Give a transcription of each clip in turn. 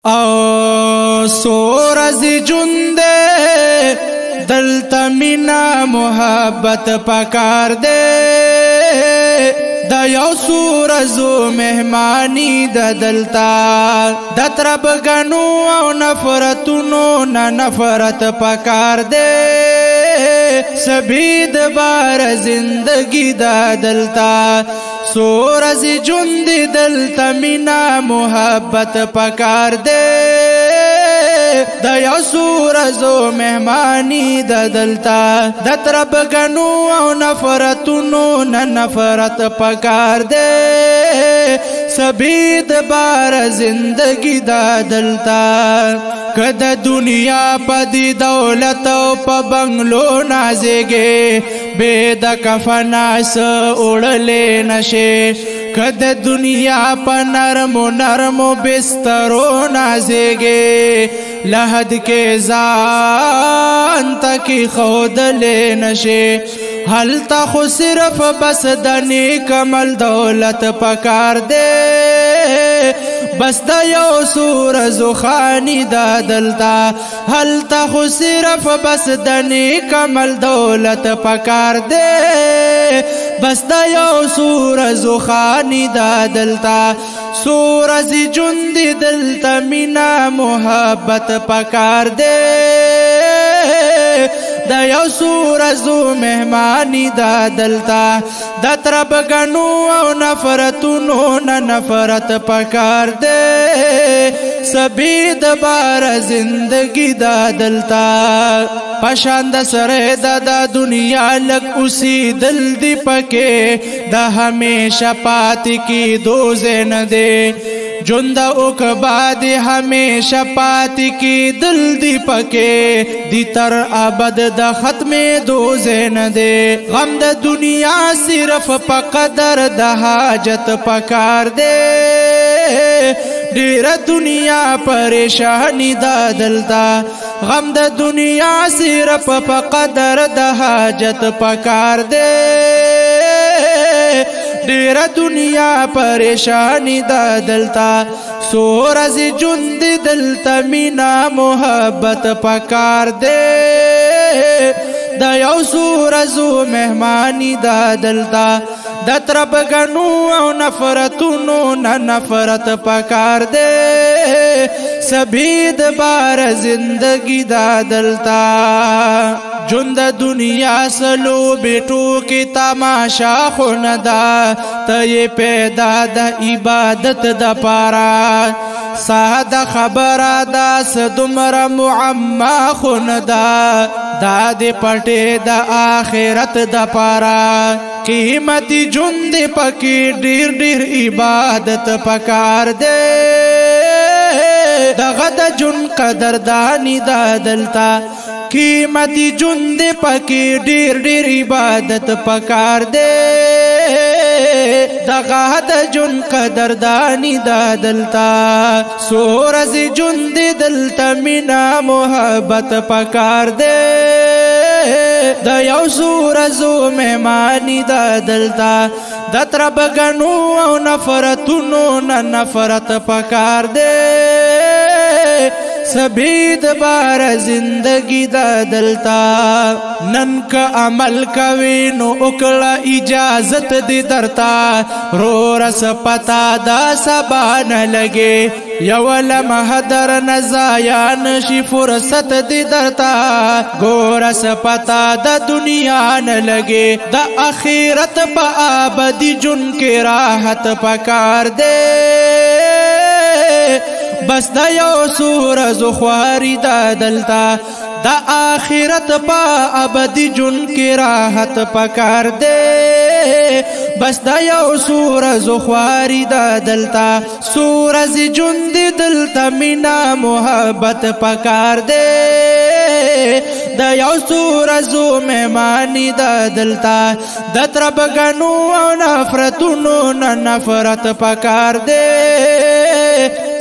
او سورز جندے دلتا مینا محبت پکار دے دا یو سورزو مہمانی دا دلتا دا ترب گنو او نفرتونو نا نفرت پکار دے سبید بار زندگی دا دلتا سورز جند دلتا مینا محبت پکار دے دا یو سورزو مہمانی دا دلتا دا ترب گنو او نفرتونو نا نفرت پکار دے سبید بار زندگی دا دلتا کد دنیا پا دی دولت و پا بنگلو نازگے بید کفناس اڑلے نشے کد دنیا پا نرم بسترو نازگے لحد کے زان تکی خود لے نشے حل تا خو صرف بس دنی کمل دولت پکار دے بس دا یو سورزو خانی دا دلتا حل تا خو صرف بس دنی کمل دولت پکار دے بس دا یو سورزو خانی دا دلتا سورز جند دلتا مینا محبت پکار دے دا یو سورزو مہمانی دا دلتا دا ترب گنو او نفرتونو نا نفرت پکار دے سبید بار زندگی دا دلتا پشاند سرے دا دنیا لگ اسی دل دی پکے دا ہمیشہ پاتی کی دوزے نہ دے جند اقباد ہمیشہ پاتی کی دل دی پکے دی تر ابد دا ختم دوزے نہ دے غم دا دنیا صرف پا قدر دا حاجت پکار دے دیر دنیا پریشانی دا دلتا غم دا دنیا صرف پا قدر دا حاجت پکار دے دیر دنیا پریشانی دا دلتا سورز جند دلتا مینا محبت پکار دے دا یو سورزو مہمانی دا دلتا دا ترب گنو او نفرتونو نا نفرت پکار دے سبید بار زندگی دا دلتا جند دنیا سلو بیٹو کی تماشا خوندا تی پیدا دا عبادت دا پارا سادا خبر دا سدمر معما خوندا دا دی پٹے دا آخرت دا پارا قیمتی جند پکی ڈیر ڈیر عبادت پکار دے دا غد جن قدردانی دا دلتا قیمتی جند پکی ڈیر ڈیر عبادت پکار دے دا غد جن قدردانی دا دلتا سورز جند دلتا مینا محبت پکار دے دا یو سورزو مہمانی دا دلتا دا ترب گنو او نفرتونو نا نفرت پکار دے سبید بار زندگی دا دلتا نن کا عمل کوي نو اکلا اجازت دی درتا رو رس پتا دا سبا نہ لگے یول مہدر نزایان شی فرصت دی درتا گورس پتا دا دنیا نہ لگے دا اخیرت پا آبدی جن کے راحت پکار دے بس دا یو سورزو خواری دا دلتا دا آخرت پا ابدی جن کی راحت پکار دے بس دا یو سورزو خواری دا دلتا سورز جند دلتا مینا محبت پکار دے دا یو سورزو مہمانی دا دلتا دا ترب گنو او نفرتونو نا نفرت پکار دے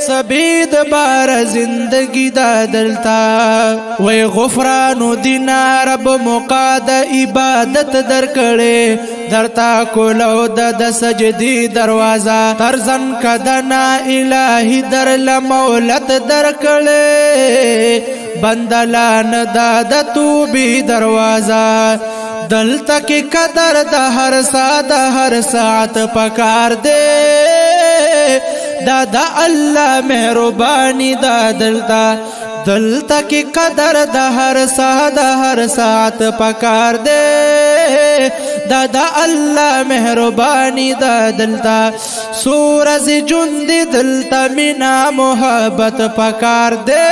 سبید بار زندگی دا دلتا وی غفرانو دینا رب مقاد عبادت در کڑے درتا کولو د سجدی دروازہ ترزن کدنا الہی در لمولت در کڑے بندلان دا د توبی دروازہ دلتا کی قدر دا ہر ساعت پکار دے دا اللہ مہربانی دا دلتا کی قدر دا ہر ساعت پکار دے دا اللہ مہربانی دا دلتا سورج جندی دلتا مینا محبت پکار دے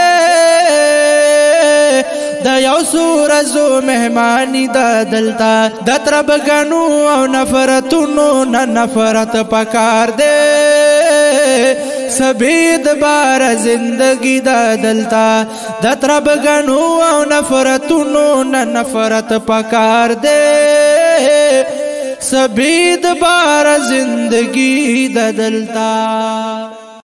دا یو سورزو مہمانی دا دلتا دا ترب گنو او نفرتونو نفرت پکار دے سبید بار زندگی دا دلتا دا ترب گنو او نفرتونو نفرت پکار دے سبید بار زندگی دا دلتا